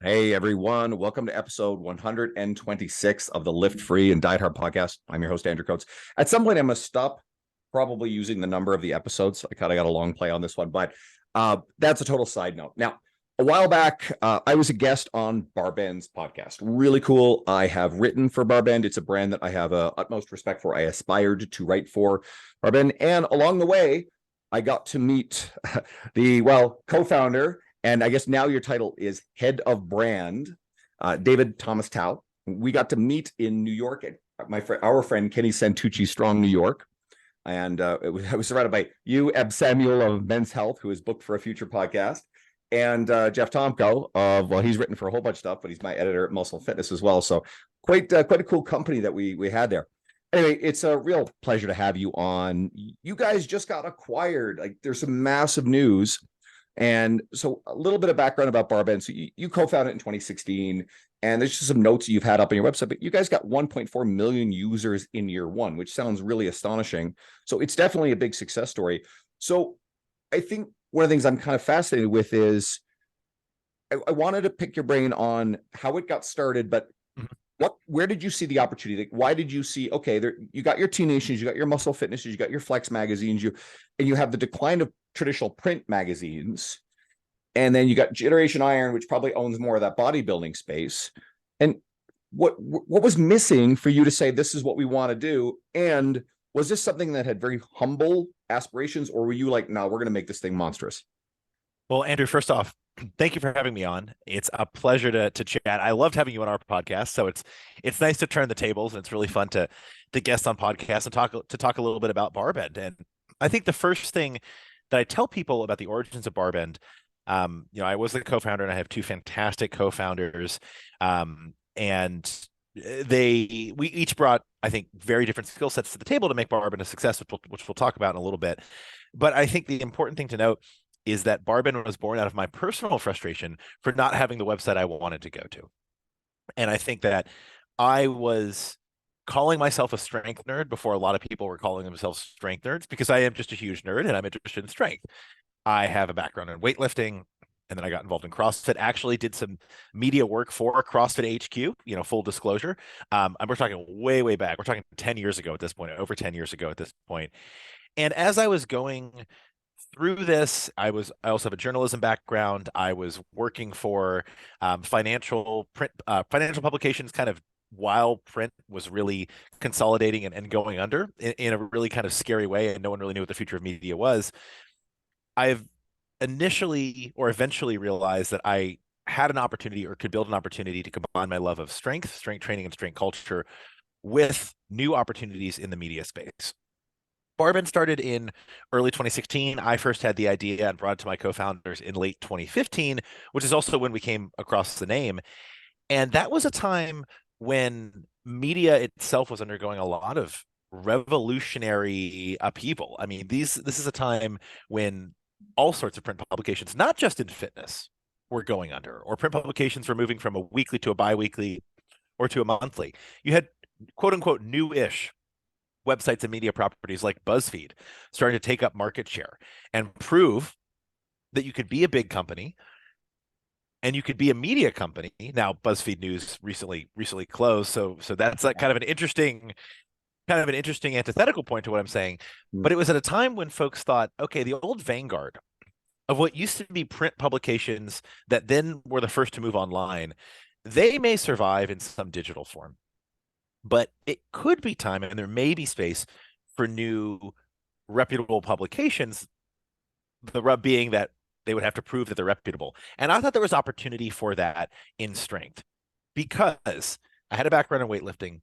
Hey everyone, welcome to episode 126 of the Lift Free and Diet Hard podcast. I'm your host, Andrew Coates. At some point, I'm going to stop probably using the number of the episodes. I kind of got a long play on this one, but that's a total side note. Now, a while back, I was a guest on BarBend's podcast. Really cool. I have written for BarBend. It's a brand that I have utmost respect for. I aspired to write for BarBend. And along the way, I got to meet the co-founder, and I guess now your title is head of brand, David Thomas Tao. We got to meet in New York at our friend Kenny Santucci Strong, New York. And I was surrounded by you, Eb Samuel of Men's Health, who is booked for a future podcast, and Jeff Tomko of, he's written for a whole bunch of stuff, but he's my editor at Muscle Fitness as well. So quite a cool company that we had there. Anyway, it's a real pleasure to have you on. You guys just got acquired. Like, there's some massive news. And so a little bit of background about BarBend. So you co-founded it in 2016, and there's just some notes you've had up on your website, but you guys got 1.4 million users in year one, which sounds really astonishing. So it's definitely a big success story. So I think one of the things I'm kind of fascinated with is I wanted to pick your brain on how it got started, but where did you see the opportunity? Why did you see, okay, there, you got your T Nations, you got your Muscle Fitnesses, you got your Flex magazines, and you have the decline of traditional print magazines. And then you got Generation Iron, which probably owns more of that bodybuilding space. And what was missing for you to say, this is what we want to do? And was this something that had very humble aspirations, or were you like, no, we're going to make this thing monstrous? Well, Andrew, first off, thank you for having me on. It's a pleasure to chat. I loved having you on our podcast. So it's nice to turn the tables, and it's really fun to guest on podcasts and talk a little bit about BarBend. And I think the first thing that I tell people about the origins of BarBend, I was the co-founder, and I have two fantastic co-founders, and we each brought, I think, very different skill sets to the table to make BarBend a success, which we'll talk about in a little bit. But I think the important thing to note is that BarBend was born out of my personal frustration for not having the website I wanted to go to. And I think that I was calling myself a strength nerd before a lot of people were calling themselves strength nerds, because I am just a huge nerd and I'm interested in strength. I have a background in weightlifting, and then I got involved in CrossFit, actually did some media work for CrossFit HQ, full disclosure. We're talking way back. We're talking 10 years ago at this point, over 10 years ago at this point. And as I was going through this, I also have a journalism background. I was working for financial publications, kind of while print was really consolidating and going under in a really kind of scary way, and no one really knew what the future of media was. I've initially or eventually realized that I had an opportunity, or could build an opportunity, to combine my love of strength training, and strength culture with new opportunities in the media space. BarBend started in early 2016. I first had the idea and brought it to my co-founders in late 2015, which is also when we came across the name. And that was a time when media itself was undergoing a lot of revolutionary upheaval. I mean, this is a time when all sorts of print publications, not just in fitness, were going under, or print publications were moving from a weekly to a bi-weekly or to a monthly. You had quote unquote new-ish websites and media properties like BuzzFeed starting to take up market share and prove that you could be a big company and you could be a media company. Now, BuzzFeed News recently closed, so that's like kind of an interesting antithetical point to what I'm saying. But it was at a time when folks thought, okay, the old vanguard of what used to be print publications that then were the first to move online, they may survive in some digital form. But it could be time, and there may be space for new reputable publications, the rub being that they would have to prove that they're reputable. And I thought there was opportunity for that in strength, because I had a background in weightlifting,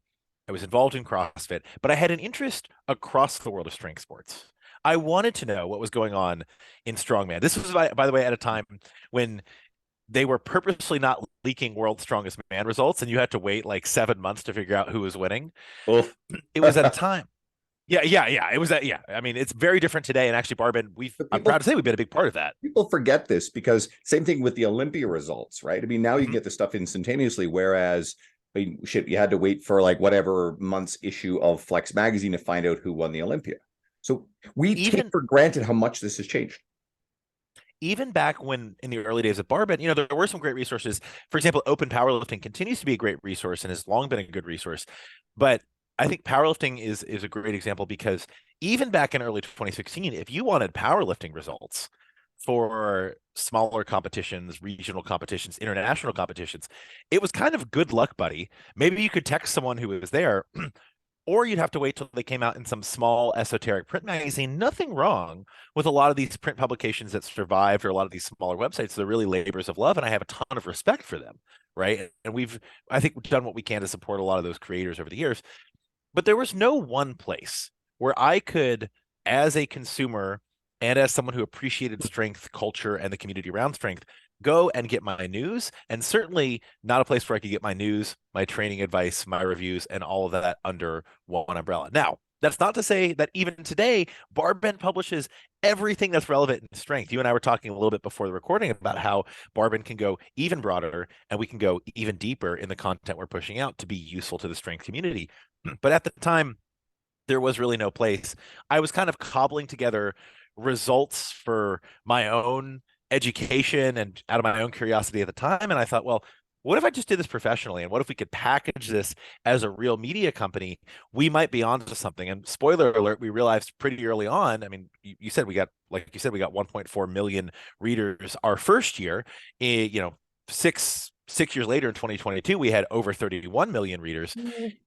I was involved in CrossFit, but I had an interest across the world of strength sports. I wanted to know what was going on in strongman. This was, by the way, at a time when they were purposely not leaking world's strongest man results, and you had to wait like 7 months to figure out who was winning. Oof. It was at a time. Yeah. It was that. Yeah. I mean, it's very different today. And actually, BarBend, I'm proud to say we've been a big part of that. People forget this, because same thing with the Olympia results, right? I mean, now you can get the stuff instantaneously, whereas you had to wait for like whatever month's issue of Flex magazine to find out who won the Olympia. So we take for granted how much this has changed. even back when in the early days of BarBend, there were some great resources. For example, Open Powerlifting continues to be a great resource and has long been a good resource. But I think powerlifting is a great example because even back in early 2016, if you wanted powerlifting results for smaller competitions, regional competitions, international competitions, it was kind of good luck, buddy. Maybe you could text someone who was there, or you'd have to wait till they came out in some small esoteric print magazine. Nothing wrong with a lot of these print publications that survived, or a lot of these smaller websites. They're really labors of love, and I have a ton of respect for them, right? And I think, done what we can to support a lot of those creators over the years. But there was no one place where I could, as a consumer and as someone who appreciated strength, culture, and the community around strength, go and get my news. And certainly not a place where I could get my news, my training advice, my reviews, and all of that under one umbrella. Now, that's not to say that even today, BarBend publishes everything that's relevant in strength. You and I were talking a little bit before the recording about how BarBend can go even broader and we can go even deeper in the content we're pushing out to be useful to the strength community. But at the time, there was really no place. I was kind of cobbling together results for my own education and out of my own curiosity at the time. And I thought, well, what if I just did this professionally? And what if we could package this as a real media company? We might be onto something. And spoiler alert, we realized pretty early on. I mean, you said we got, like you said, we got 1.4 million readers our first year. Six years later in 2022, we had over 31 million readers.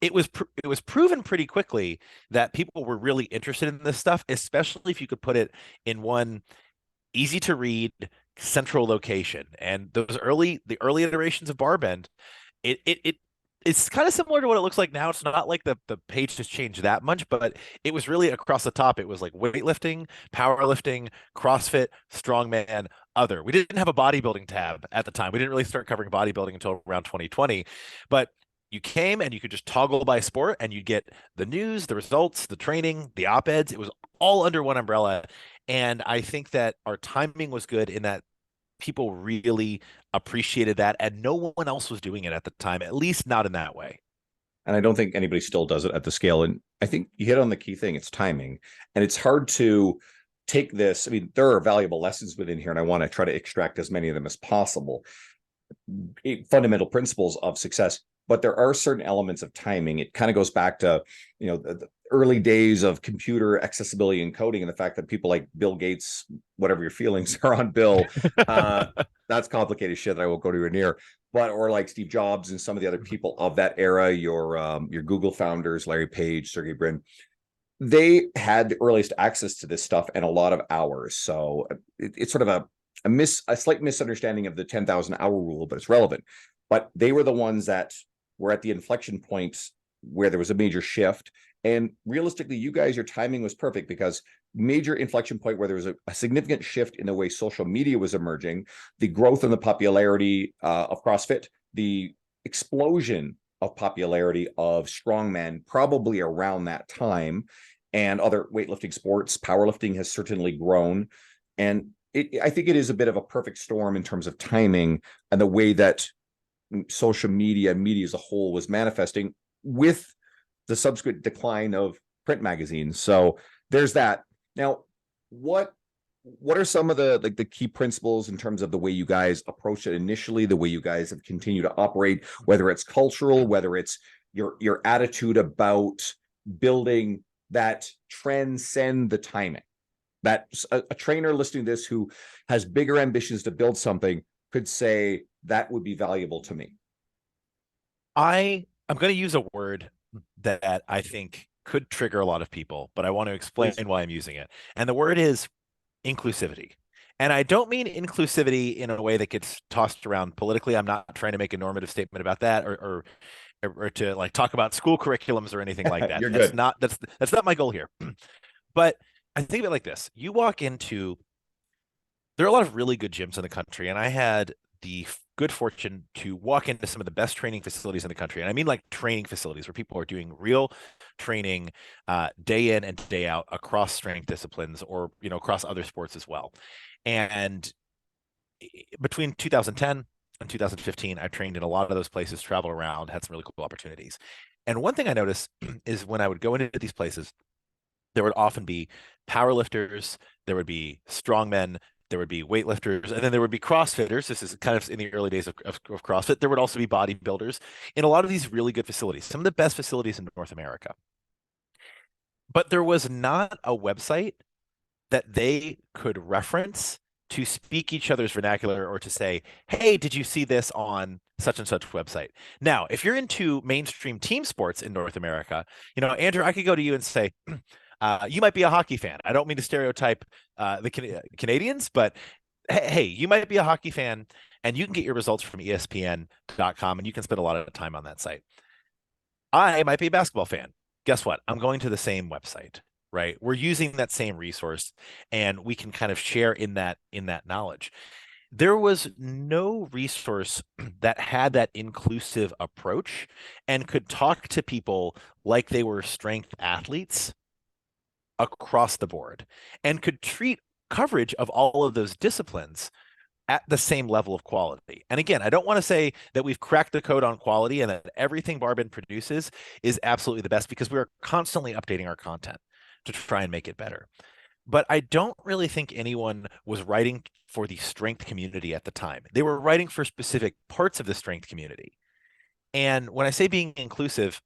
It was proven pretty quickly that people were really interested in this stuff, especially if you could put it in one easy to read central location. And the early iterations of BarBend, it's kind of similar to what it looks like now. It's not like the page has changed that much, but it was really across the top. It was like weightlifting, powerlifting, CrossFit, strongman, other. We didn't have a bodybuilding tab at the time. We didn't really start covering bodybuilding until around 2020, but you came and you could just toggle by sport and you'd get the news, the results, the training, the op-eds. It was all under one umbrella. And I think that our timing was good in that people really appreciated that, and no one else was doing it at the time, at least not in that way. And I don't think anybody still does it at the scale. And I think you hit on the key thing. It's timing. And it's hard to take this. I mean, there are valuable lessons within here, and I want to try to extract as many of them as possible. Fundamental principles of success. But there are certain elements of timing. It kind of goes back to, the early days of computer accessibility and coding, and the fact that people like Bill Gates, whatever your feelings are on Bill, that's complicated shit that I won't go to near. But or like Steve Jobs and some of the other people of that era, your Google founders, Larry Page, Sergey Brin, they had the earliest access to this stuff and a lot of hours. So it's sort of a slight misunderstanding of the 10,000 hour rule, but it's relevant. But they were the ones that were at the inflection points where there was a major shift. And realistically, you guys, your timing was perfect, because major inflection point where there was a significant shift in the way social media was emerging, the growth and the popularity of CrossFit, the explosion of popularity of strongman probably around that time, and other weightlifting sports. Powerlifting has certainly grown. And I think it is a bit of a perfect storm in terms of timing and the way that social media and media as a whole was manifesting, with the subsequent decline of print magazines. So there's that. Now, what are some of the key principles in terms of the way you guys approached it initially, the way you guys have continued to operate, whether it's cultural, whether it's your attitude about building that transcend the timing, that a trainer listening to this who has bigger ambitions to build something could say that would be valuable to me? I'm going to use a word that I think could trigger a lot of people, but I want to explain why I'm using it. And the word is inclusivity. And I don't mean inclusivity in a way that gets tossed around politically. I'm not trying to make a normative statement about that, or to like talk about school curriculums or anything like that. You're that's good. that's not my goal here. But I think of it like this. You walk into, there are a lot of really good gyms in the country, and I had the good fortune to walk into some of the best training facilities in the country. And I mean like training facilities where people are doing real training day in and day out across strength disciplines, or, across other sports as well. And between 2010 and 2015, I trained in a lot of those places, traveled around, had some really cool opportunities. And one thing I noticed is when I would go into these places, there would often be powerlifters, there would be strongmen, there would be weightlifters, and then there would be CrossFitters. This is kind of in the early days of CrossFit. There would also be bodybuilders in a lot of these really good facilities, some of the best facilities in North America. But there was not a website that they could reference to speak each other's vernacular or to say, hey, did you see this on such and such website? Now, if you're into mainstream team sports in North America, Andrew, I could go to you and say, you might be a hockey fan. I don't mean to stereotype the Canadians, but hey, you might be a hockey fan and you can get your results from ESPN.com and you can spend a lot of time on that site. I might be a basketball fan. Guess what? I'm going to the same website, right? We're using that same resource and we can kind of share in that knowledge. There was no resource that had that inclusive approach and could talk to people like they were strength athletes across the board and could treat coverage of all of those disciplines at the same level of quality. And again, I don't want to say that we've cracked the code on quality and that everything BarBend produces is absolutely the best, because we are constantly updating our content to try and make it better. But I don't really think anyone was writing for the strength community at the time. They were writing for specific parts of the strength community. And when I say being inclusive,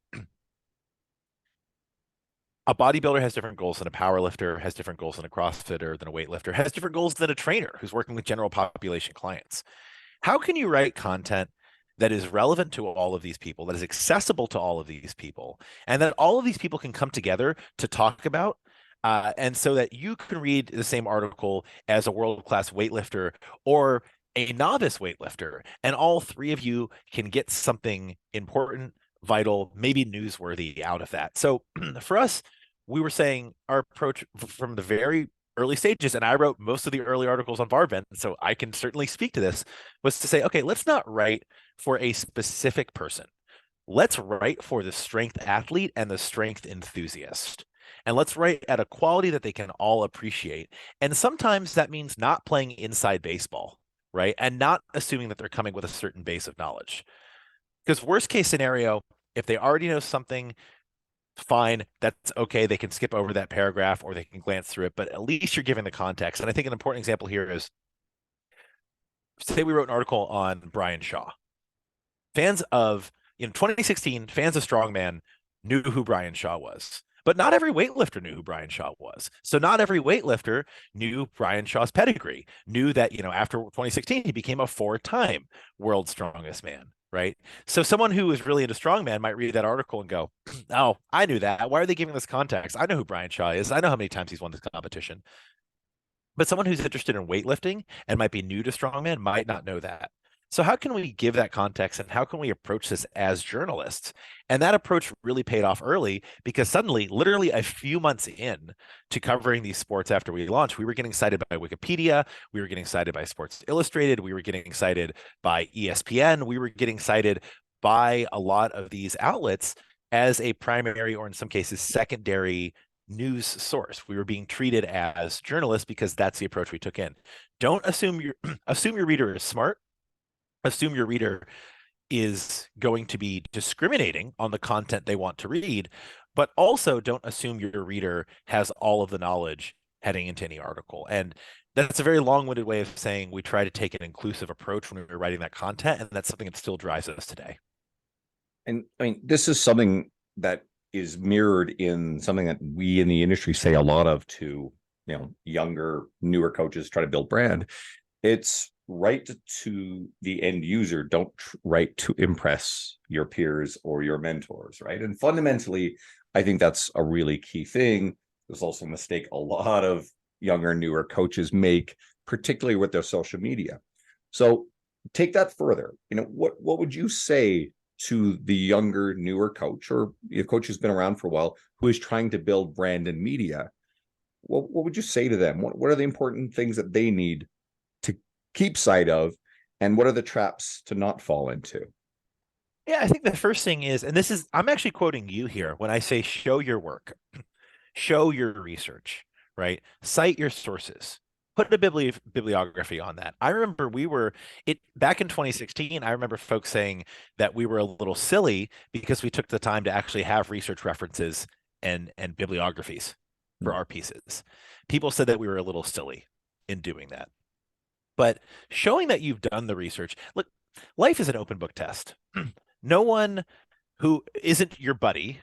a bodybuilder has different goals than a power lifter, has different goals than a CrossFitter, than a weightlifter, has different goals than a trainer who's working with general population clients. How can you write content that is relevant to all of these people, that is accessible to all of these people, and that all of these people can come together to talk about, and so that you can read the same article as a world-class weightlifter or a novice weightlifter, and all three of you can get something important, vital, maybe newsworthy out of that. So for us, we were saying our approach from the very early stages, and I wrote most of the early articles on BarBend, so I can certainly speak to this, was to say, okay, let's not write for a specific person. Let's write for the strength athlete and the strength enthusiast. And let's write at a quality that they can all appreciate. And sometimes that means not playing inside baseball, right? And not assuming that they're coming with a certain base of knowledge. Because worst case scenario, if they already know something, fine, that's okay. They can skip over that paragraph or they can glance through it, but at least you're giving the context. And I think an important example here is, say we wrote an article on Brian Shaw. Fans of, 2016, fans of Strongman knew who Brian Shaw was. But not every weightlifter knew who Brian Shaw was. So not every weightlifter knew Brian Shaw's pedigree, knew that, after 2016, he became a 4-time world's strongest man, right? So someone who is really into strongman might read that article and go, oh, I knew that. Why are they giving this context? I know who Brian Shaw is. I know how many times he's won this competition. But someone who's interested in weightlifting and might be new to strongman might not know that. So how can we give that context and how can we approach this as journalists? And that approach really paid off early, because suddenly, literally a few months in to covering these sports after we launched, we were getting cited by Wikipedia, we were getting cited by Sports Illustrated, we were getting cited by ESPN, we were getting cited by a lot of these outlets as a primary, or in some cases, secondary news source. We were being treated as journalists because that's the approach we took in. Don't assume your reader is smart. Assume your reader is going to be discriminating on the content they want to read, but also don't assume your reader has all of the knowledge heading into any article. And that's a very long-winded way of saying we try to take an inclusive approach when we're writing that content, and that's something that still drives us today. And I mean, this is something that is mirrored in something that we in the industry say a lot of to, younger, newer coaches try to build brand. It's write to the end user. Don't write to impress your peers or your mentors, right? And fundamentally, I think that's a really key thing. There's also a mistake a lot of younger, newer coaches make, particularly with their social media. So take that further. What would you say to the younger, newer coach, or a coach who's been around for a while, who is trying to build brand and media? What would you say to them? What are the important things that they need to keep sight of, and what are the traps to not fall into? Yeah, I think the first thing is, and I'm actually quoting you here when I say show your work, show your research, right? Cite your sources, put a bibliography on that. I remember back in 2016, I remember folks saying that we were a little silly because we took the time to actually have research references and bibliographies for our pieces. People said that we were a little silly in doing that. but showing that you've done the research. Look, life is an open book test. No one who isn't your buddy,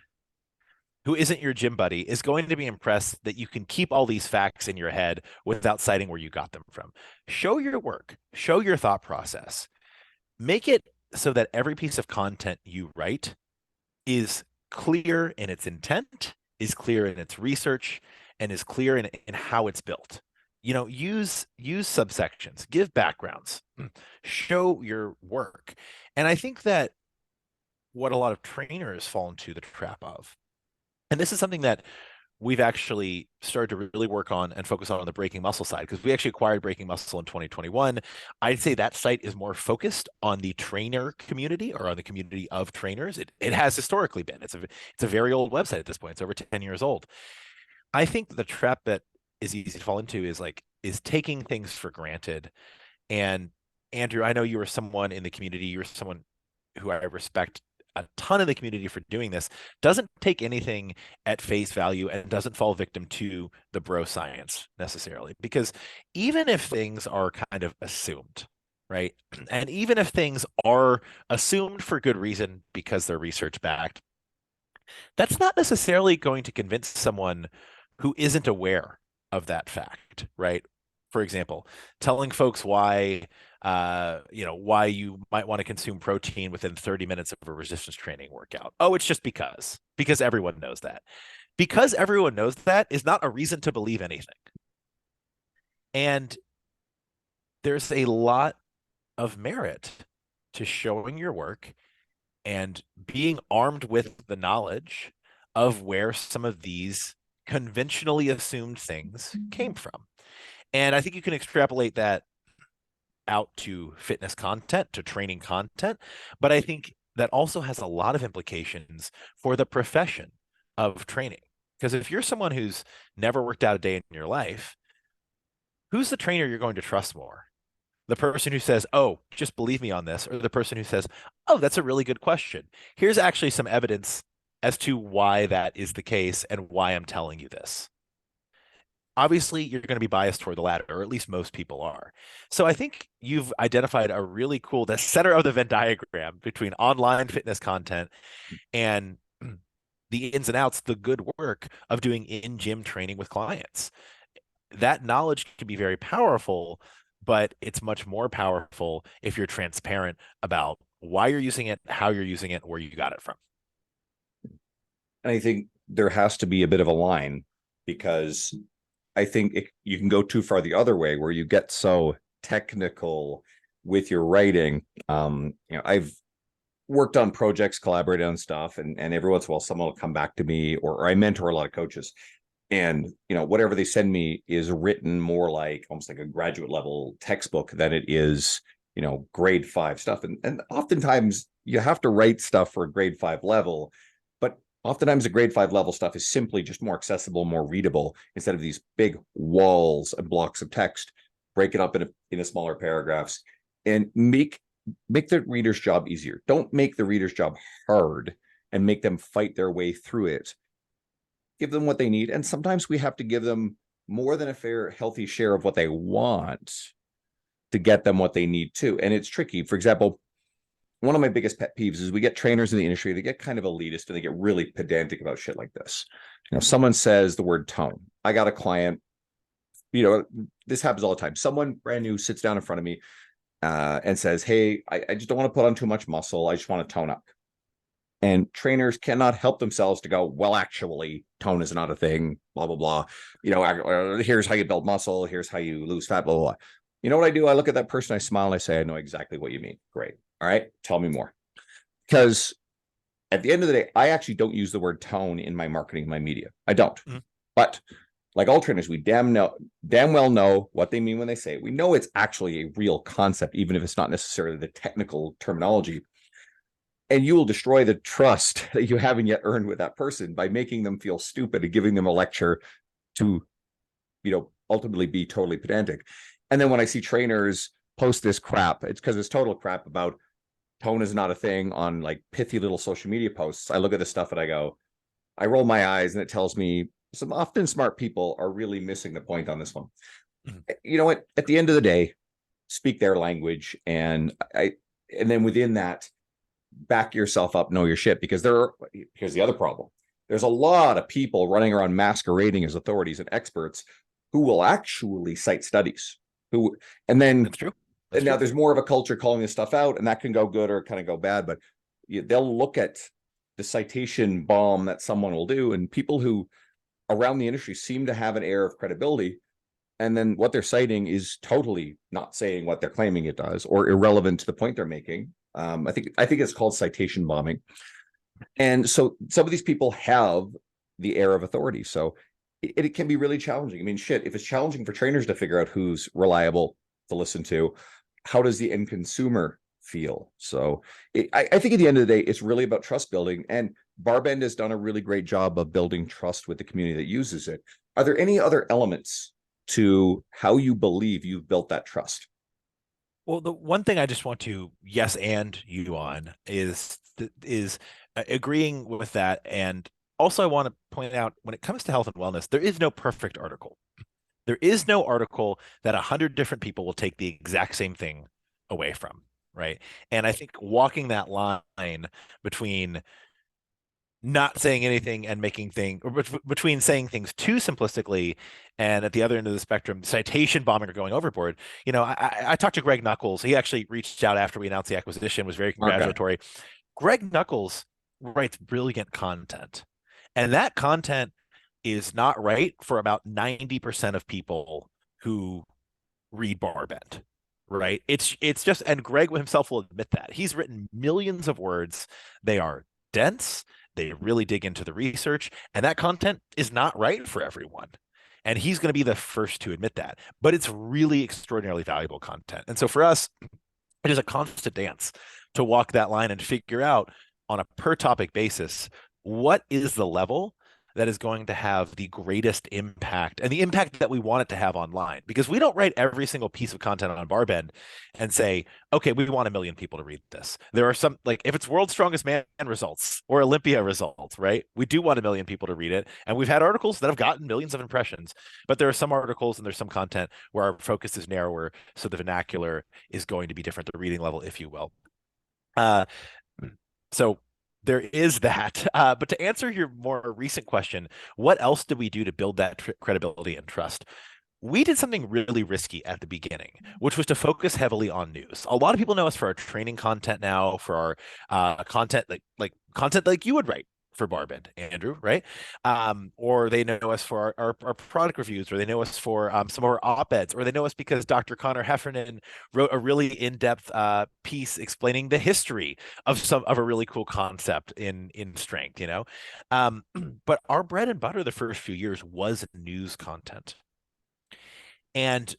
who isn't your gym buddy, is going to be impressed that you can keep all these facts in your head without citing where you got them from. Show your work, show your thought process, make it so that every piece of content you write is clear in its intent, is clear in its research, and is clear in how it's built. You know, use subsections, give backgrounds, show your work. And I think that what a lot of trainers fall into the trap of, and this is something that we've actually started to really work on and focus on the Breaking Muscle side, because we actually acquired Breaking Muscle in 2021. I'd say that site is more focused on the trainer community, or on the community of trainers. It has historically been. It's a very old website at this point. It's over 10 years old. I think the trap that is easy to fall into is taking things for granted. And Andrew, I know you were someone in the community, you were someone who I respect a ton of the community for doing this, doesn't take anything at face value and doesn't fall victim to the bro science necessarily. Because even if things are kind of assumed, right? And even if things are assumed for good reason because they're research backed, that's not necessarily going to convince someone who isn't aware of that fact, right? For example, telling folks why why you might want to consume protein within 30 minutes of a resistance training workout. Oh, it's just because everyone knows that. Because everyone knows that is not a reason to believe anything. And there's a lot of merit to showing your work and being armed with the knowledge of where some of these conventionally assumed things came from. And I think you can extrapolate that out to fitness content, to training content, but I think that also has a lot of implications for the profession of training. Because if you're someone who's never worked out a day in your life, who's the trainer you're going to trust more? The person who says, oh, just believe me on this, or the person who says, oh, that's a really good question. Here's actually some evidence as to why that is the case and why I'm telling you this. Obviously, you're going to be biased toward the latter, or at least most people are. So I think you've identified a really cool, the center of the Venn diagram between online fitness content and the ins and outs, the good work of doing in-gym training with clients. That knowledge can be very powerful, but it's much more powerful if you're transparent about why you're using it, how you're using it, where you got it from. And I think there has to be a bit of a line, because I think you can go too far the other way, where you get so technical with your writing. I've worked on projects, collaborated on stuff, and every once in a while someone will come back to me, or I mentor a lot of coaches, and whatever they send me is written more like almost like a graduate level textbook than it is grade 5 stuff. And oftentimes you have to write stuff for a grade 5 level, but oftentimes the grade 5 level stuff is simply just more accessible, more readable, instead of these big walls and blocks of text. Break it up in a smaller paragraphs, and make the reader's job easier. Don't make the reader's job hard and make them fight their way through it. Give them what they need. And sometimes we have to give them more than a fair, healthy share of what they want to get them what they need too. And it's tricky. For example, one of my biggest pet peeves is we get trainers in the industry that get kind of elitist and they get really pedantic about shit like this. Someone says the word tone. I got a client, this happens all the time. Someone brand new sits down in front of me and says, hey, I just don't want to put on too much muscle. I just want to tone up. And trainers cannot help themselves to go, well, actually, tone is not a thing, blah, blah, blah. Here's how you build muscle. Here's how you lose fat, blah, blah, blah. You know what I do? I look at that person, I smile, and I say, I know exactly what you mean. Great. All right. Tell me more. Because at the end of the day, I actually don't use the word tone in my marketing, my media. I don't. Mm-hmm. But like all trainers, we damn well know what they mean when they say it. We know it's actually a real concept, even if it's not necessarily the technical terminology. And you will destroy the trust that you haven't yet earned with that person by making them feel stupid and giving them a lecture to, ultimately be totally pedantic. And then when I see trainers post this crap, it's because it's total crap about tone is not a thing on like pithy little social media posts. I look at this stuff and I roll my eyes, and it tells me some often smart people are really missing the point on this one. Mm-hmm. You know what? At the end of the day, speak their language, and then within that, back yourself up, know your shit, because here's the other problem. There's a lot of people running around masquerading as authorities and experts who will actually cite studies, and then That's true. and now there's more of a culture calling this stuff out, and that can go good or kind of go bad, but they'll look at the citation bomb that someone will do, and people who around the industry seem to have an air of credibility, and then what they're citing is totally not saying what they're claiming it does, or irrelevant to the point they're making. I think it's called citation bombing. And so some of these people have the air of authority. So it can be really challenging. I mean, shit, if it's challenging for trainers to figure out who's reliable to listen to, how does the end consumer feel? So I think at the end of the day, it's really about trust building. And BarBend has done a really great job of building trust with the community that uses it. Are there any other elements to how you believe you've built that trust? Well, the one thing I just want to yes and you on is agreeing with that. And also I want to point out, when it comes to health and wellness, there is no perfect article. There is no article that 100 different people will take the exact same thing away from, right? And I think walking that line between not saying anything and making things, or between saying things too simplistically and at the other end of the spectrum, citation bombing or going overboard. I talked to Greg Nuckols. He actually reached out after we announced the acquisition, was very congratulatory. Okay. Greg Nuckols writes brilliant content, and that content is not right for about 90% of people who read BarBend, right? It's just, and Greg himself will admit that. He's written millions of words. They are dense. They really dig into the research, and that content is not right for everyone. And he's going to be the first to admit that. But it's really extraordinarily valuable content. And so for us, it is a constant dance to walk that line and figure out on a per topic basis, what is the level that is going to have the greatest impact, and the impact that we want it to have online. Because we don't write every single piece of content on BarBend and say, okay, we want 1 million people to read this. There are some, like if it's World's Strongest Man results or Olympia results, right? We do want 1 million people to read it. And we've had articles that have gotten millions of impressions, but there are some articles and there's some content where our focus is narrower. So the vernacular is going to be different, the reading level, if you will. So there is that. But to answer your more recent question, what else did we do to build that credibility and trust? We did something really risky at the beginning, which was to focus heavily on news. A lot of people know us for our training content now, for our content content like you would write for BarBend, Andrew, right? Or they know us for our product reviews, or they know us for some of our op-eds, or they know us because Dr. Connor Heffernan wrote a really in-depth piece explaining the history of a really cool concept in strength, but our bread and butter the first few years was news content. And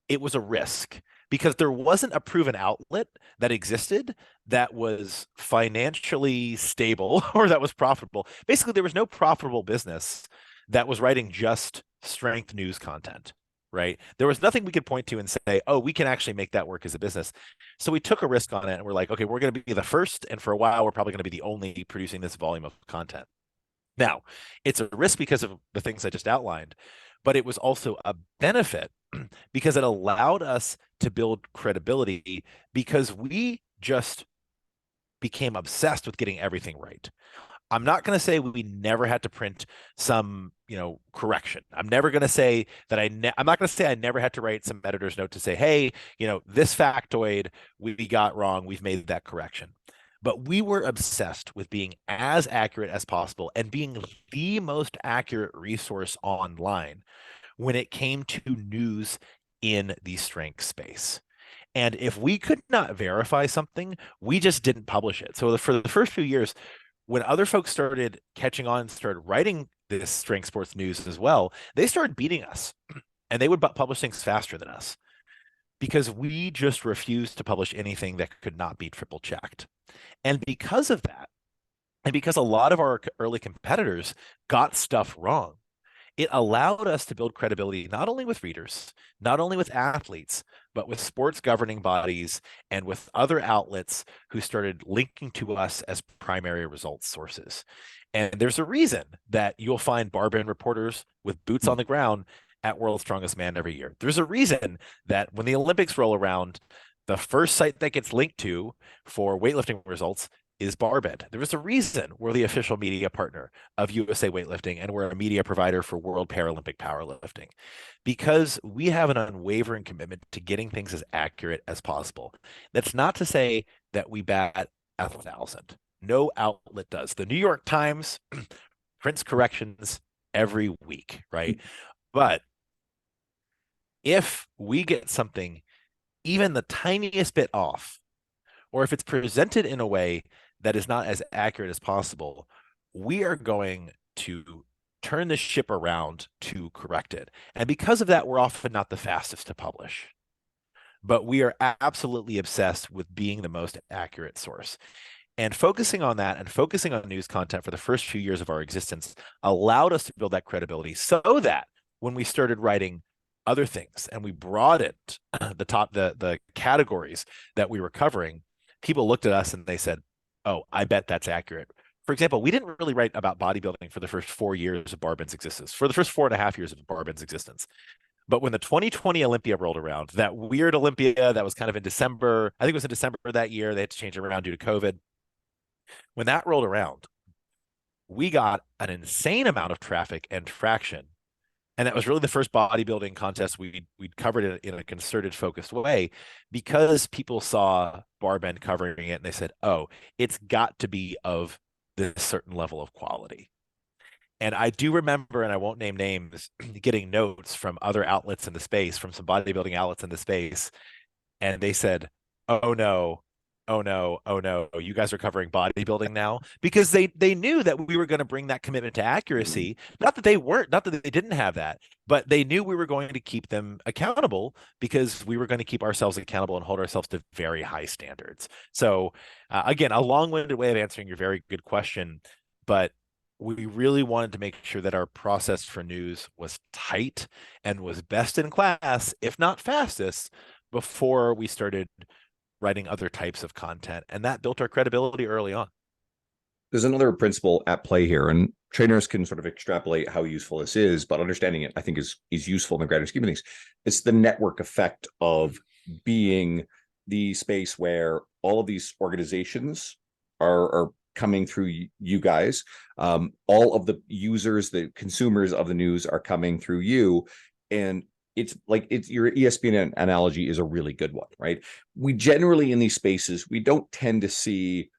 it was a risk because there wasn't a proven outlet that existed that was financially stable or that was profitable. Basically, there was no profitable business that was writing just strength news content, right? There was nothing we could point to and say, oh, we can actually make that work as a business. So we took a risk on it, and we're like, okay, we're going to be the first, and for a while, we're probably going to be the only producing this volume of content. Now, it's a risk because of the things I just outlined, but it was also a benefit because it allowed us to build credibility, because we just became obsessed with getting everything right. I'm not going to say we never had to print some, correction. I'm never going to say that I'm not going to say I never had to write some editor's note to say, hey, this factoid we got wrong. We've made that correction. But we were obsessed with being as accurate as possible and being the most accurate resource online when it came to news in the strength space. And if we could not verify something, we just didn't publish it. So for the first few years, when other folks started catching on and started writing this strength sports news as well, they started beating us, and they would publish things faster than us because we just refused to publish anything that could not be triple checked. And because of that, and because a lot of our early competitors got stuff wrong, it allowed us to build credibility not only with readers, not only with athletes, but with sports governing bodies and with other outlets who started linking to us as primary results sources. And there's a reason that you'll find BarBend reporters with boots on the ground at World's Strongest Man every year. There's a reason that when the Olympics roll around, the first site that gets linked to for weightlifting results is BarBend. There was a reason we're the official media partner of USA Weightlifting, and we're a media provider for World Paralympic Powerlifting, because we have an unwavering commitment to getting things as accurate as possible. That's not to say that we bat 1,000. No outlet does. The New York Times prints corrections every week, right? But if we get something even the tiniest bit off, or if it's presented in a way that is not as accurate as possible, we are going to turn the ship around to correct it. And because of that, we're often not the fastest to publish. But we are absolutely obsessed with being the most accurate source. And focusing on that and focusing on news content for the first few years of our existence allowed us to build that credibility, so that when we started writing other things and we broadened the categories that we were covering, people looked at us and they said, oh, I bet that's accurate. For example, we didn't really write about bodybuilding for the first 4 years of BarBend's existence, for the first 4.5 years of BarBend's existence. But when the 2020 Olympia rolled around, that weird Olympia that was kind of in December, I think it was in December that year, they had to change it around due to COVID. When that rolled around, we got an insane amount of traffic and traction. And that was really the first bodybuilding contest we'd covered it in a concerted, focused way, because people saw BarBend covering it and they said, oh, it's got to be of this certain level of quality. And I do remember, and I won't name names, getting notes from other outlets in the space, from some bodybuilding outlets in the space. And they said, oh no, oh no, oh no, you guys are covering bodybuilding now, because they knew that we were going to bring that commitment to accuracy. Not that they didn't have that, but they knew we were going to keep them accountable, because we were going to keep ourselves accountable and hold ourselves to very high standards. So again, a long-winded way of answering your very good question, but we really wanted to make sure that our process for news was tight and was best in class, if not fastest, before we started writing other types of content. And that built our credibility early on. There's another principle at play here, and trainers can sort of extrapolate how useful this is, but understanding it, I think, is useful in the grander scheme of things. It's the network effect of being the space where all of these organizations are coming through you guys. All of the users, the consumers of the news are coming through you. And it's your ESPN analogy is a really good one, right? We generally, in these spaces, we don't tend to see,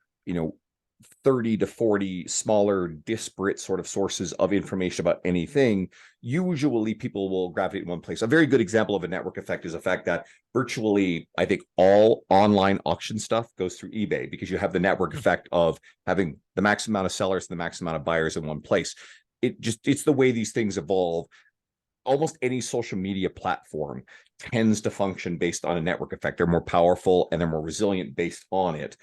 30 to 40 smaller, disparate sort of sources of information about anything. Usually people will gravitate in one place. A very good example of a network effect is the fact that virtually, I think, all online auction stuff goes through eBay, because you have the network effect of having the maximum amount of sellers and the maximum amount of buyers in one place. It's the way these things evolve. Almost any social media platform tends to function based on a network effect. They're more powerful and they're more resilient based on it.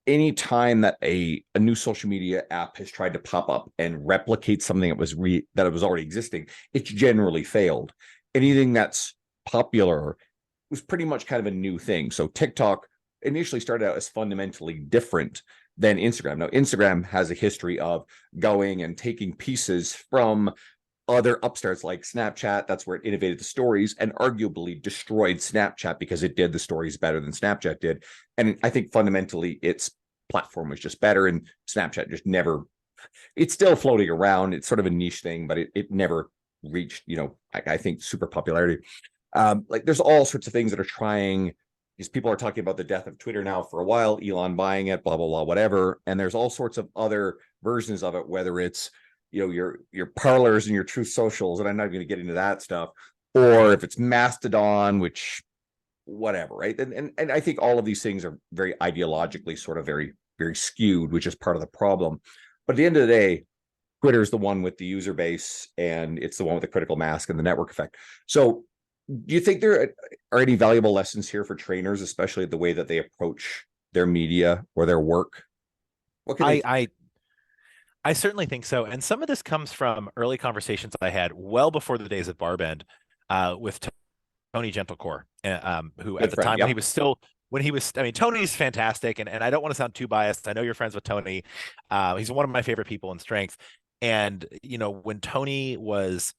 Anytime that a new social media app has tried to pop up and replicate something that was already existing, it's generally failed. Anything that's popular was pretty much kind of a new thing. So TikTok initially started out as fundamentally different than Instagram. Now, Instagram has a history of going and taking pieces from other upstarts like Snapchat. That's where it innovated the stories and arguably destroyed Snapchat because it did the stories better than Snapchat did. And I think fundamentally its platform was just better, and Snapchat just never, it's still floating around. It's sort of a niche thing, but it never reached, I think, super popularity. There's all sorts of things that are trying, because people are talking about the death of Twitter now for a while, Elon buying it, blah, blah, blah, whatever. And there's all sorts of other versions of it, whether it's, your parlors and your Truth Socials, and I'm not going to get into that stuff, or if it's Mastodon, which whatever, right? And I think all of these things are very ideologically sort of very, very skewed, which is part of the problem. But at the end of the day, Twitter is the one with the user base, and it's the one with the critical mass and the network effect. So do you think there are any valuable lessons here for trainers, especially the way that they approach their media or their work? What can I certainly think so. And some of this comes from early conversations I had well before the days of BarBend with Tony Gentlecore, who at the time, when he was, I mean, Tony's fantastic. And I don't want to sound too biased. I know you're friends with Tony. He's one of my favorite people in strength. And, when Tony was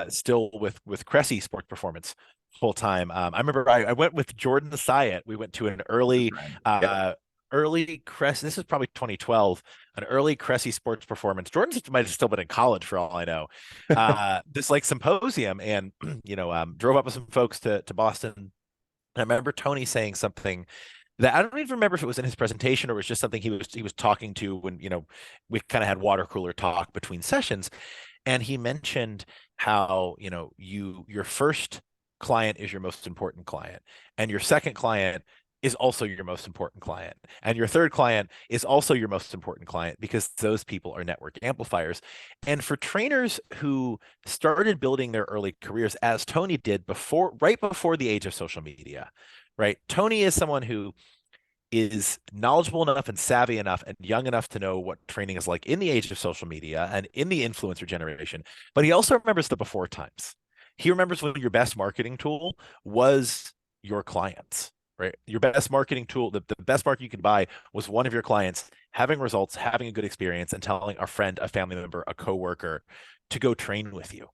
still with Cressy Sports Performance full time. I remember I went with Jordan Syatt. We went to an early Yep. early Cressy. This is probably 2012, an early Cressy Sports Performance. Jordan might have still been in college for all I know. This like symposium, and drove up with some folks to Boston. And I remember Tony saying something that I don't even remember if it was in his presentation or it was just something he was talking to when we kind of had water cooler talk between sessions. And he mentioned how your first client is your most important client, and your second client is also your most important client, and your third client is also your most important client, because those people are network amplifiers. And for trainers who started building their early careers as Tony did right before the age of social media, right? Tony is someone who is knowledgeable enough and savvy enough and young enough to know what training is like in the age of social media and in the influencer generation. But he also remembers the before times. He remembers when your best marketing tool was your clients, right? Your best marketing tool, the best market you could buy was one of your clients having results, having a good experience, and telling a friend, a family member, a coworker to go train with you.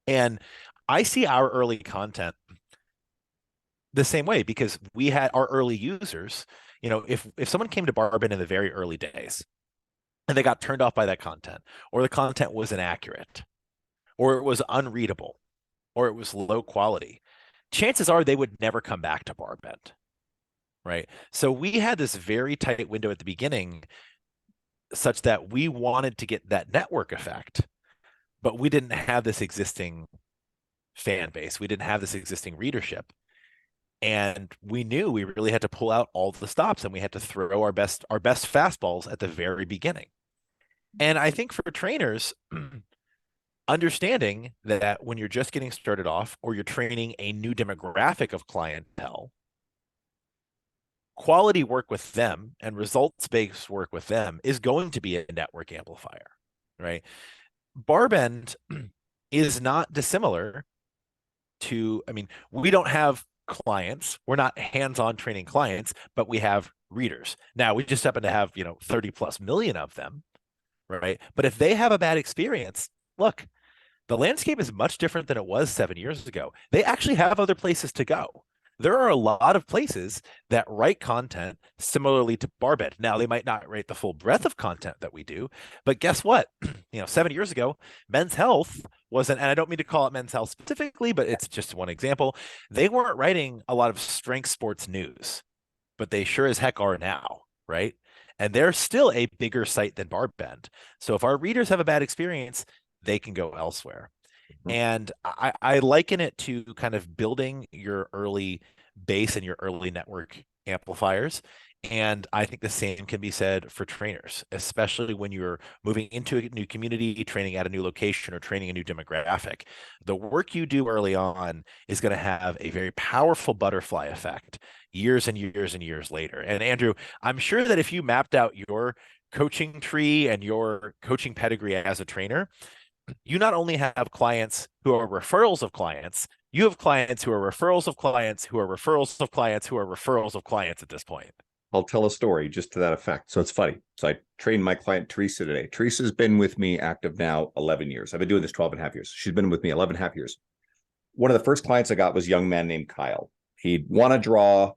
And I see our early content the same way, because we had our early users. If someone came to BarBend in the very early days and they got turned off by that content, or the content was inaccurate, or it was unreadable, or it was low quality, chances are they would never come back to BarBend, right? So we had this very tight window at the beginning, such that we wanted to get that network effect, but we didn't have this existing fan base. We didn't have this existing readership. And we knew we really had to pull out all the stops, and we had to throw our best fastballs at the very beginning. And I think for trainers, understanding that when you're just getting started off, or you're training a new demographic of clientele, quality work with them and results-based work with them is going to be a network amplifier, right? BarBend is not dissimilar to, we don't have clients, we're not hands-on training clients, but we have readers. Now we just happen to have 30 plus million of them, right? But if they have a bad experience, look, the landscape is much different than it was 7 years ago. They actually have other places to go. There are a lot of places that write content similarly to BarBend. Now, they might not write the full breadth of content that we do, but guess what? 7 years ago, Men's Health wasn't, and I don't mean to call it Men's Health specifically, but it's just one example. They weren't writing a lot of strength sports news, but they sure as heck are now, right? And they're still a bigger site than BarBend. So if our readers have a bad experience, they can go elsewhere. And I liken it to kind of building your early base and your early network amplifiers. And I think the same can be said for trainers, especially when you're moving into a new community, training at a new location, or training a new demographic. The work you do early on is going to have a very powerful butterfly effect years and years and years later. And Andrew, I'm sure that if you mapped out your coaching tree and your coaching pedigree as a trainer, you not only have clients who are referrals of clients, you have clients who are referrals of clients who are referrals of clients who are referrals of clients at this point. I'll tell a story just to that effect. So it's funny. So I trained my client, Teresa, today. Teresa's been with me active now 11 years. I've been doing this 12 and a half years. She's been with me 11 and a half years. One of the first clients I got was a young man named Kyle. He'd won a draw,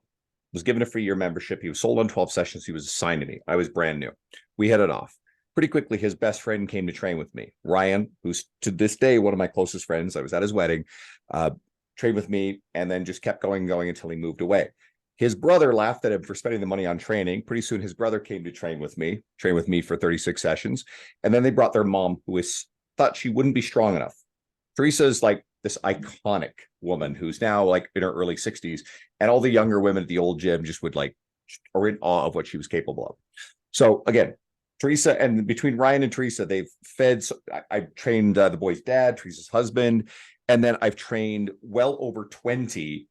was given a free year membership. He was sold on 12 sessions. He was assigned to me. I was brand new. We headed off. Pretty quickly, his best friend came to train with me. Ryan, who's to this day one of my closest friends. I was at his wedding, trained with me, and then just kept going until he moved away. His brother laughed at him for spending the money on training. Pretty soon, his brother came to train with me for 36 sessions. And then they brought their mom, who thought she wouldn't be strong enough. Teresa's like this iconic woman who's now like in her early 60s. And all the younger women at the old gym just are in awe of what she was capable of. So again, Teresa, and between Ryan and Teresa, they've fed. So I've trained the boy's dad, Teresa's husband, and then I've trained well over 20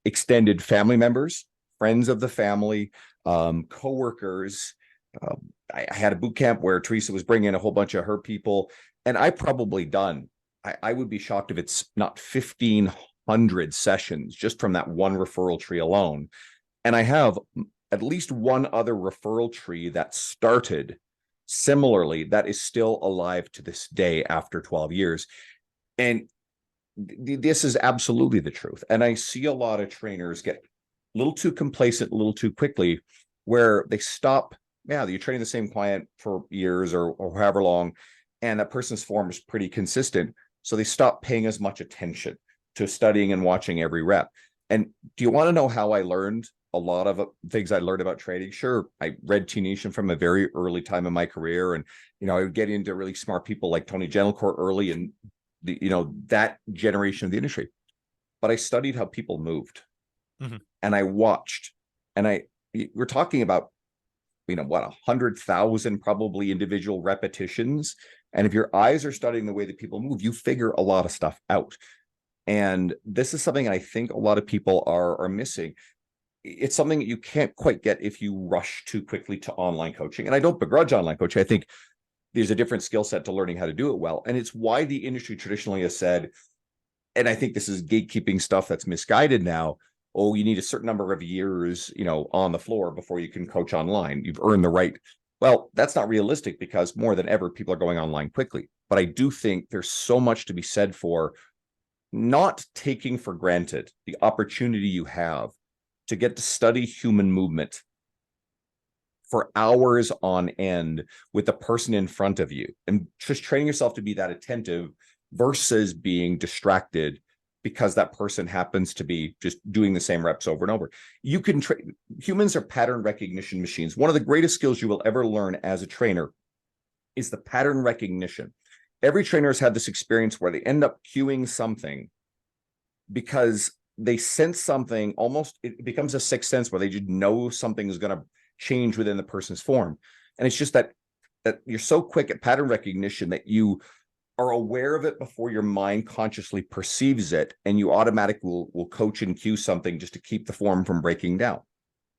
extended family members, friends of the family, coworkers. I had a boot camp where Teresa was bringing in a whole bunch of her people, and I probably done. I would be shocked if it's not 1,500 sessions just from that one referral tree alone, and I have at least one other referral tree that started similarly that is still alive to this day after 12 years. And this is absolutely the truth. And I see a lot of trainers get a little too complacent, a little too quickly, where they stop. Yeah, you're training the same client for years or however long, and that person's form is pretty consistent. So they stop paying as much attention to studying and watching every rep. And do you want to know how I learned a lot of things I learned about training? Sure, I read T Nation from a very early time in my career, and I would get into really smart people like Tony Gentilcourt early, and that generation of the industry. But I studied how people moved, and I watched, and we're talking about, what, 100,000 probably individual repetitions. And if your eyes are studying the way that people move, you figure a lot of stuff out. And this is something I think a lot of people are missing. It's something that you can't quite get if you rush too quickly to online coaching. And I don't begrudge online coaching. I think there's a different skill set to learning how to do it well. And it's why the industry traditionally has said, and I think this is gatekeeping stuff that's misguided now, oh, you need a certain number of years, on the floor before you can coach online. You've earned the right. Well, that's not realistic, because more than ever, people are going online quickly. But I do think there's so much to be said for not taking for granted the opportunity you have to get to study human movement for hours on end with the person in front of you, and just training yourself to be that attentive versus being distracted because that person happens to be just doing the same reps over and over. You can train. Humans are pattern recognition machines. One of the greatest skills you will ever learn as a trainer is the pattern recognition. Every trainer has had this experience where they end up cueing something because they sense something, almost it becomes a sixth sense, where they just know something is going to change within the person's form. And it's just that you're so quick at pattern recognition that you are aware of it before your mind consciously perceives it, and you automatically will coach and cue something just to keep the form from breaking down,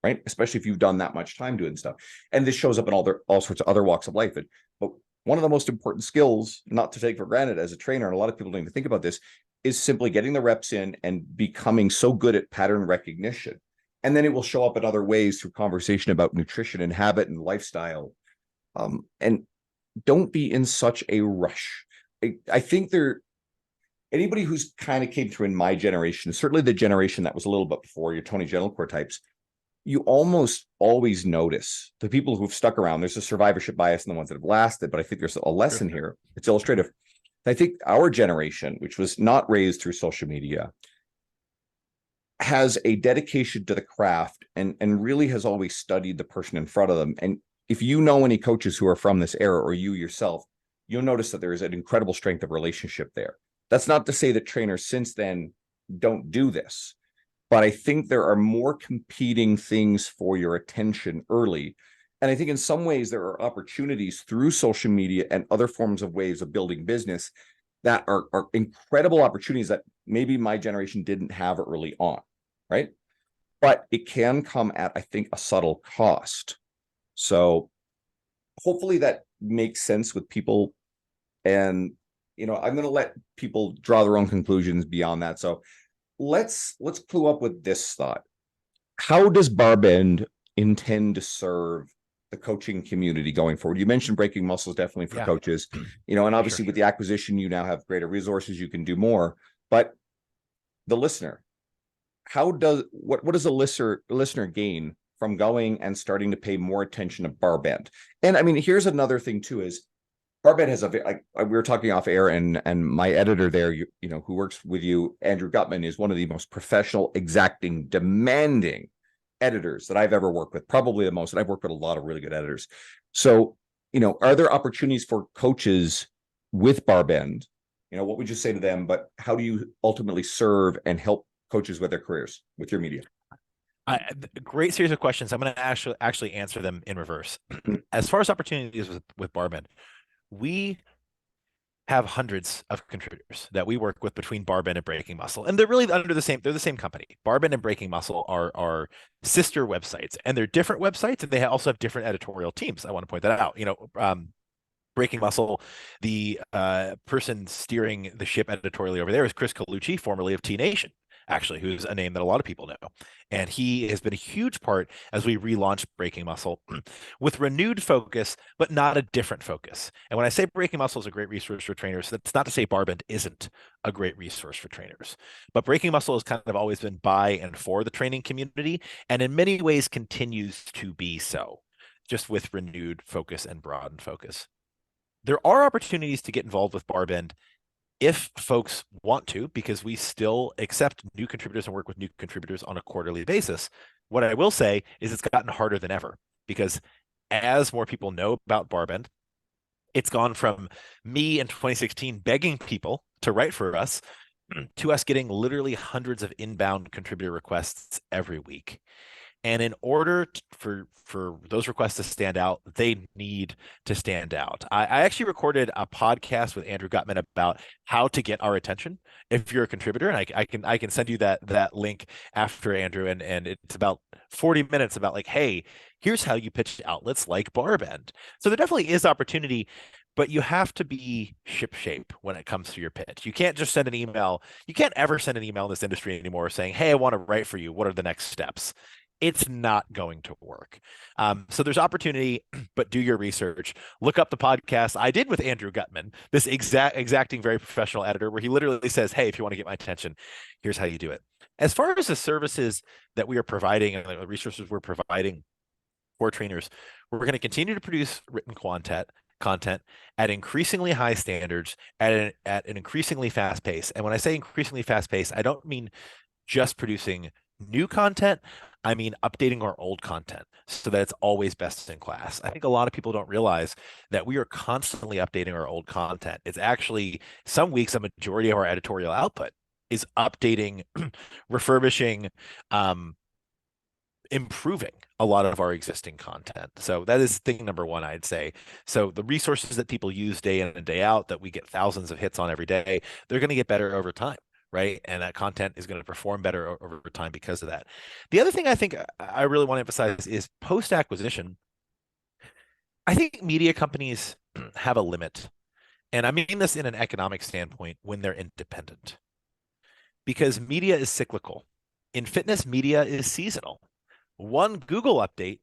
right? Especially if you've done that much time doing stuff. And this shows up in all sorts of other walks of life. But one of the most important skills, not to take for granted as a trainer, and a lot of people don't even think about this, is simply getting the reps in and becoming so good at pattern recognition. And then it will show up in other ways through conversation about nutrition and habit and lifestyle. And don't be in such a rush. I think anybody who's kind of came through in my generation, certainly the generation that was a little bit before your Tony Gentilcourt types, you almost always notice the people who've stuck around. There's a survivorship bias in the ones that have lasted, but I think there's a lesson here. It's illustrative. I think our generation, which was not raised through social media, has a dedication to the craft and really has always studied the person in front of them. And if you know any coaches who are from this era, or you yourself, you'll notice that there is an incredible strength of relationship there. That's not to say that trainers since then don't do this, but I think there are more competing things for your attention early. And I think in some ways there are opportunities through social media and other forms of ways of building business that are incredible opportunities that maybe my generation didn't have early on, right? But it can come at, I think, a subtle cost. So hopefully that makes sense with people. And, I'm going to let people draw their own conclusions beyond that. So let's clue up with this thought. How does BarBend intend to serve the coaching community going forward? You mentioned breaking muscles, definitely for coaches, and obviously with the acquisition, you now have greater resources, you can do more. But the listener, what does a listener gain from going and starting to pay more attention to BarBend? And I mean, here's another thing too, is BarBend has we were talking off air, and my editor there, who works with you, Andrew Gutman, is one of the most professional, exacting, demanding editors that I've ever worked with, probably the most. And I've worked with a lot of really good editors. So, are there opportunities for coaches with BarBend? What would you say to them? But how do you ultimately serve and help coaches with their careers with your media? Great series of questions. I'm going to actually answer them in reverse. As far as opportunities with BarBend, we have hundreds of contributors that we work with between BarBend and Breaking Muscle, and they're really they're the same company. BarBend and Breaking Muscle are sister websites, and they're different websites, and they also have different editorial teams. I want to point that out. Breaking Muscle, the person steering the ship editorially over there is Chris Colucci, formerly of T Nation. actually, who's a name that a lot of people know. And he has been a huge part as we relaunched Breaking Muscle with renewed focus, but not a different focus. And when I say Breaking Muscle is a great resource for trainers, that's not to say BarBend isn't a great resource for trainers. But Breaking Muscle has kind of always been by and for the training community, and in many ways continues to be so, just with renewed focus and broadened focus. There are opportunities to get involved with BarBend if folks want to, because we still accept new contributors and work with new contributors on a quarterly basis. What I will say is it's gotten harder than ever, because as more people know about BarBend, it's gone from me in 2016 begging people to write for us to us getting literally hundreds of inbound contributor requests every week. And in order for those requests to stand out, they need to stand out. I actually recorded a podcast with Andrew Gutman about how to get our attention if you're a contributor, and I can send you that link after, Andrew, and it's about 40 minutes about like, hey, here's how you pitch to outlets like BarBend. So there definitely is opportunity, but you have to be shipshape when it comes to your pitch. You can't just send an email. You can't ever send an email in this industry anymore saying, hey, I want to write for you. What are the next steps? It's not going to work. So there's opportunity, but do your research. Look up the podcast I did with Andrew Gutman, this exacting, very professional editor, where he literally says, hey, if you want to get my attention, here's how you do it. As far as the services that we are providing and the resources we're providing for trainers, we're going to continue to produce written content at increasingly high standards at an increasingly fast pace. And when I say increasingly fast pace, I don't mean just producing new content. I mean updating our old content so that it's always best in class. I think a lot of people don't realize that we are constantly updating our old content. It's actually some weeks a majority of our editorial output is updating, refurbishing, improving a lot of our existing content. So that is thing number one, I'd say. So the resources that people use day in and day out that we get thousands of hits on every day, they're going to get better over time, right? And that content is going to perform better over time because of that. The other thing I think I really want to emphasize is post-acquisition. I think media companies have a limit. And I mean this in an economic standpoint when they're independent. Because media is cyclical. In fitness, media is seasonal. One Google update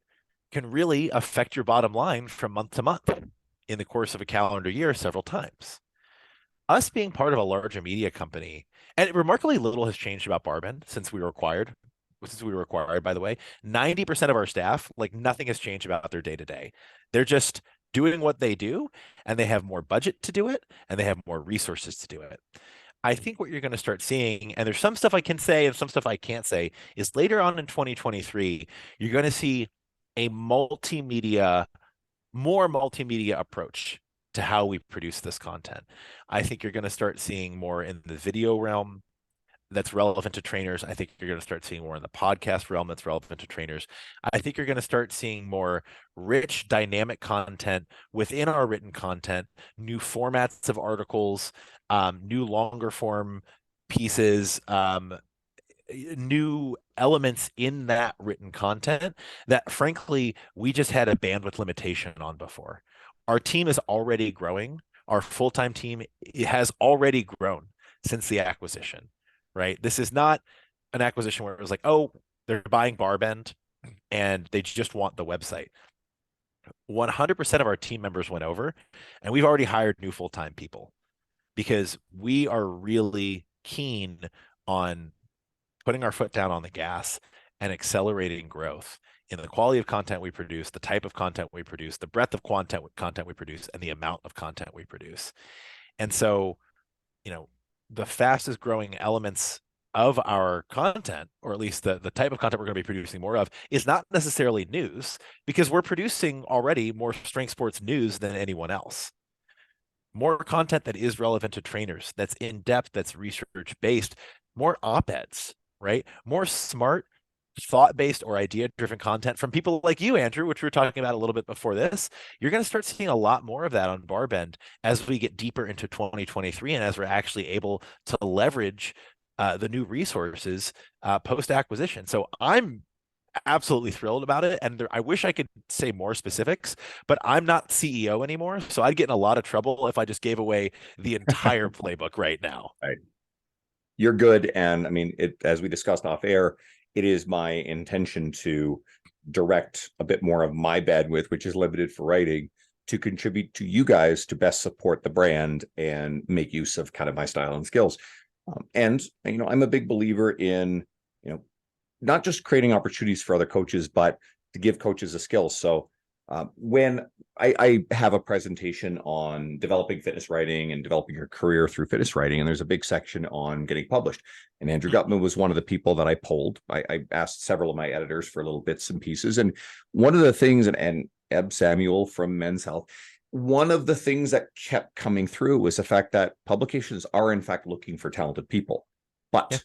can really affect your bottom line from month to month in the course of a calendar year several times. Us being part of a larger media company, and remarkably little has changed about BarBend since we were acquired. By the way, 90% of our staff, like nothing has changed about their day-to-day. They're just doing what they do, and they have more budget to do it, and they have more resources to do it. I think what you're going to start seeing, and there's some stuff I can say and some stuff I can't say, is later on in 2023, you're going to see a more multimedia approach to how we produce this content. I think you're going to start seeing more in the video realm that's relevant to trainers. I think you're going to start seeing more in the podcast realm that's relevant to trainers. I think you're going to start seeing more rich, dynamic content within our written content, new formats of articles, new longer form pieces, new elements in that written content that frankly, we just had a bandwidth limitation on before. Our team is already growing. Our full-time team has already grown since the acquisition, right? This is not an acquisition where it was like, oh, they're buying BarBend and they just want the website. 100% of our team members went over, and we've already hired new full-time people because we are really keen on putting our foot down on the gas and accelerating growth in the quality of content we produce, the type of content we produce, the breadth of content we produce, and the amount of content we produce. And so, you know, the fastest growing elements of our content, or at least the type of content we're going to be producing more of, is not necessarily news, because we're producing already more strength sports news than anyone else. More content that is relevant to trainers, that's in depth, that's research based, more op-eds, right? More smart, thought-based or idea-driven content from people like you, Andrew, which we were talking about a little bit before this. You're going to start seeing a lot more of that on BarBend as we get deeper into 2023 and as we're actually able to leverage the new resources post-acquisition. So I'm absolutely thrilled about it, and I wish I could say more specifics, but I'm not CEO anymore, so I'd get in a lot of trouble if I just gave away the entire playbook right now. Right. you're good. And I mean, as we discussed off air, it is my intention to direct a bit more of my bandwidth, which is limited for writing, to contribute to you guys to best support the brand and make use of kind of my style and skills. And I'm a big believer in not just creating opportunities for other coaches, but to give coaches a skill. So when I have a presentation on developing fitness writing and developing your career through fitness writing, and there's a big section on getting published. And Andrew Gutman was one of the people that I polled. I asked several of my editors for little bits and pieces. And one of the things, and Eb Samuel from Men's Health, one of the things that kept coming through was the fact that publications are in fact looking for talented people. But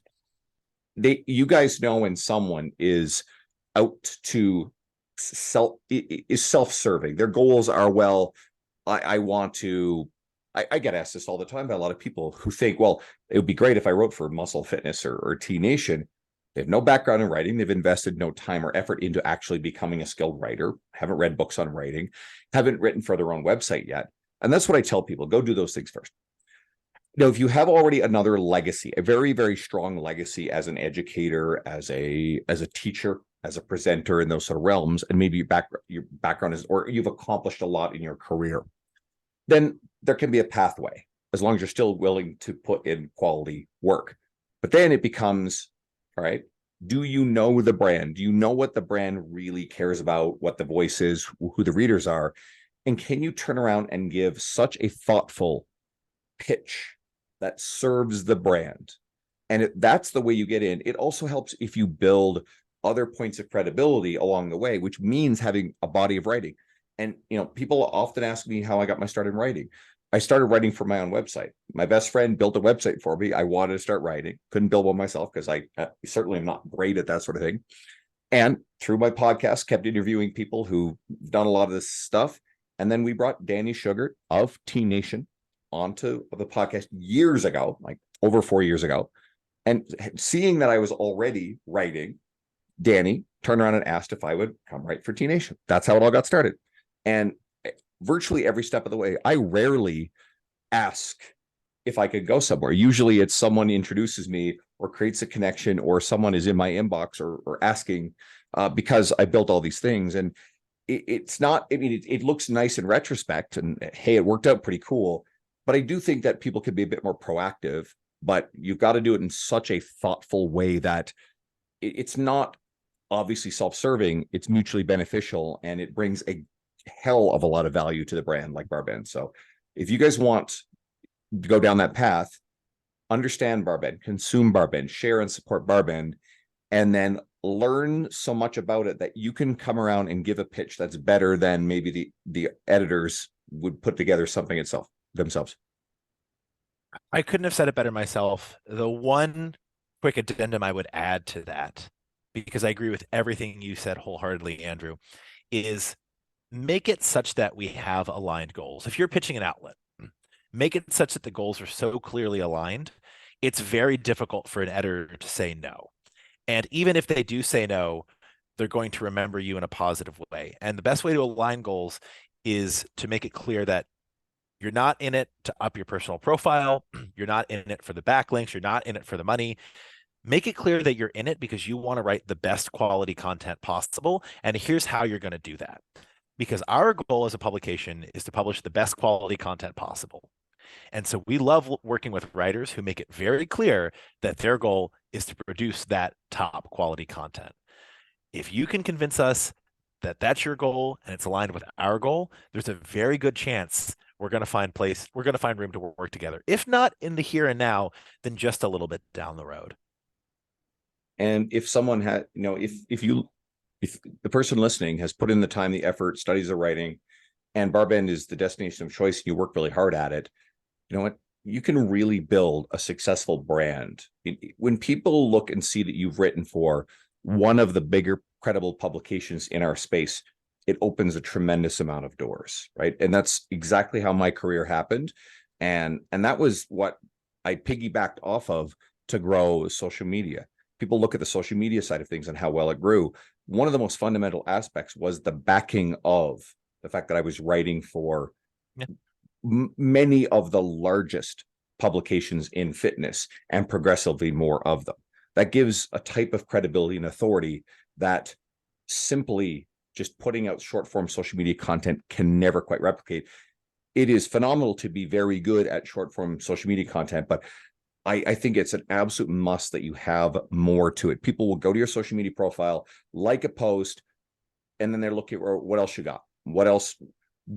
you guys know when someone is out to self-serving. Their goals are, well, I get asked this all the time by a lot of people who think, well, it would be great if I wrote for Muscle Fitness or T Nation. They have no background in writing. They've invested no time or effort into actually becoming a skilled writer, haven't read books on writing, haven't written for their own website yet. And that's what I tell people, go do those things first. If you have already another legacy, a very, very strong legacy as an educator, as a teacher, as a presenter in those sort of realms, and maybe your background is, or you've accomplished a lot in your career, then there can be a pathway as long as you're still willing to put in quality work. But then it becomes, all right, do you know the brand? Do you know what the brand really cares about, what the voice is, who the readers are? And can you turn around and give such a thoughtful pitch that serves the brand? And that's the way you get in. It also helps if you build other points of credibility along the way, which means having a body of writing. And people often ask me how I got my start in writing. I started writing for my own website. My best friend built a website for me. I wanted to start writing, couldn't build one myself because I certainly am not great at that sort of thing. And through my podcast, kept interviewing people who've done a lot of this stuff. And then we brought Danny Sugart of T Nation onto the podcast years ago, like over 4 years ago. And seeing that I was already writing, Danny turned around and asked if I would come write for T Nation. That's how it all got started. And virtually every step of the way, I rarely ask if I could go somewhere. Usually it's someone introduces me or creates a connection, or someone is in my inbox or asking because I built all these things. And it's not, I mean, it looks nice in retrospect and hey, it worked out pretty cool. But I do think that people could be a bit more proactive, but you've got to do it in such a thoughtful way that it's not obviously self-serving, it's mutually beneficial, and it brings a hell of a lot of value to the brand like BarBend. So if you guys want to go down that path, understand BarBend, consume BarBend, share and support BarBend, and then learn so much about it that you can come around and give a pitch that's better than maybe the editors would put together something themselves. I couldn't have said it better myself. The one quick addendum I would add to that, because I agree with everything you said wholeheartedly, Andrew, is make it such that we have aligned goals. If you're pitching an outlet, make it such that the goals are so clearly aligned, it's very difficult for an editor to say no. And even if they do say no, they're going to remember you in a positive way. And the best way to align goals is to make it clear that you're not in it to up your personal profile. You're not in it for the backlinks. You're not in it for the money. Make it clear that you're in it because you want to write the best quality content possible. And here's how you're going to do that. Because our goal as a publication is to publish the best quality content possible. And so we love working with writers who make it very clear that their goal is to produce that top quality content. If you can convince us that that's your goal and it's aligned with our goal, there's a very good chance we're going to find room to work together. If not in the here and now, then just a little bit down the road. And if someone had, if the person listening has put in the time, the effort, studies the writing, and BarBend is the destination of choice, and you work really hard at it, you know what? You can really build a successful brand. When people look and see that you've written for one of the bigger credible publications in our space, it opens a tremendous amount of doors, right? And that's exactly how my career happened. And that was what I piggybacked off of to grow social media. People look at the social media side of things and how well it grew. One of the most fundamental aspects was the backing of the fact that I was writing for many of the largest publications in fitness and progressively more of them. That gives a type of credibility and authority that simply just putting out short form social media content can never quite replicate. It is phenomenal to be very good at short form social media content, but I think it's an absolute must that you have more to it. People will go to your social media profile, like a post, and then they're looking at what else you got. What else?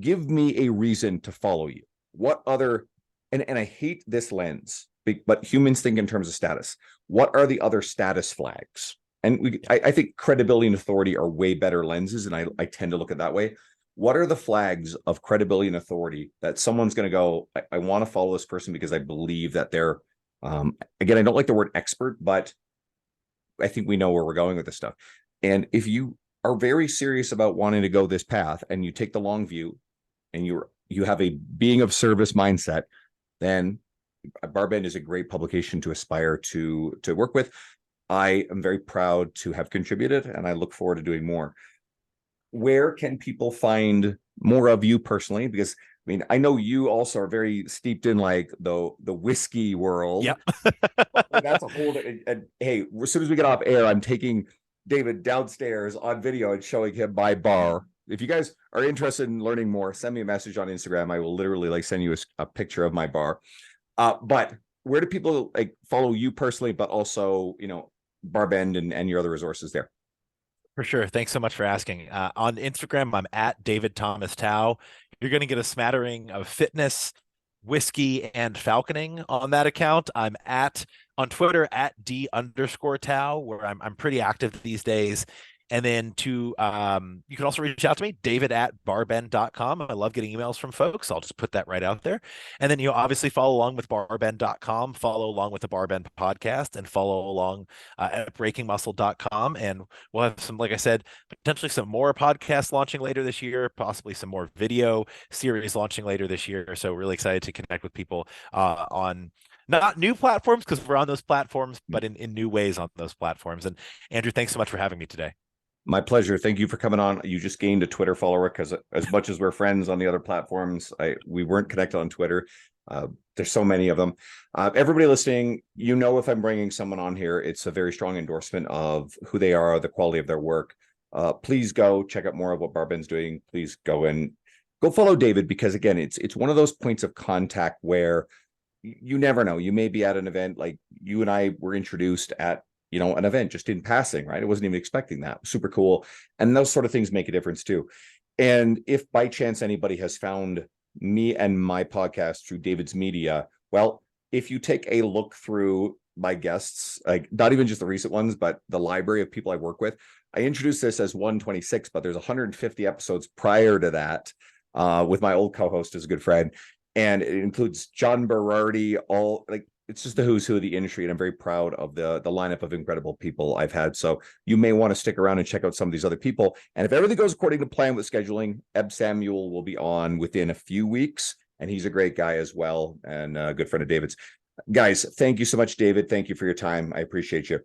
Give me a reason to follow you. What other, and I hate this lens, but humans think in terms of status. What are the other status flags? And I think credibility and authority are way better lenses, and I tend to look at it that way. What are the flags of credibility and authority that someone's going to go, I want to follow this person because I believe that they're, again, I don't like the word expert, but I think we know where we're going with this stuff. And if you are very serious about wanting to go this path and you take the long view and you have a being of service mindset, then BarBend is a great publication to aspire to work with. I am very proud to have contributed, and I look forward to doing more. Where can people find more of you personally? Because I mean, I know you also are very steeped in like the whiskey world. Yep. That's a whole. And hey, as soon as we get off air, I'm taking David downstairs on video and showing him my bar. If you guys are interested in learning more, send me a message on Instagram. I will literally like send you a picture of my bar. But where do people like follow you personally, but also, you know, BarBend and your other resources there? For sure. Thanks so much for asking. On Instagram, I'm at David Thomas Tao. You're going to get a smattering of fitness, whiskey, and falconing on that account. I'm on Twitter at D_Tao, where I'm pretty active these days. And then you can also reach out to me, david@barbend.com. I love getting emails from folks. I'll just put that right out there. And then, obviously follow along with barbend.com, follow along with the BarBend podcast, and follow along at breakingmuscle.com. And we'll have some, like I said, potentially some more podcasts launching later this year, possibly some more video series launching later this year. So really excited to connect with people on not new platforms, because we're on those platforms, but in new ways on those platforms. And Andrew, thanks so much for having me today. My pleasure. Thank you for coming on. You just gained a Twitter follower, because as much as we're friends on the other platforms, we weren't connected on Twitter. There's so many of them. Everybody listening, if I'm bringing someone on here, it's a very strong endorsement of who they are, the quality of their work. Please go check out more of what BarBend's doing. Please go follow David, because again, it's one of those points of contact where you never know. You may be at an event, like you and I were introduced at an event just in passing, right? I wasn't even expecting that. Super cool. And those sort of things make a difference too. And if by chance anybody has found me and my podcast through David's media, well, if you take a look through my guests, like not even just the recent ones, but the library of people I work with, I introduced this as 126, but there's 150 episodes prior to that with my old co-host as a good friend. And it includes John Berardi, it's just the who's who of the industry, and I'm very proud of the lineup of incredible people I've had. So you may want to stick around and check out some of these other people. And if everything goes according to plan with scheduling, Eb Samuel will be on within a few weeks, and he's a great guy as well, and a good friend of David's. Guys, thank you so much, David. Thank you for your time. I appreciate you.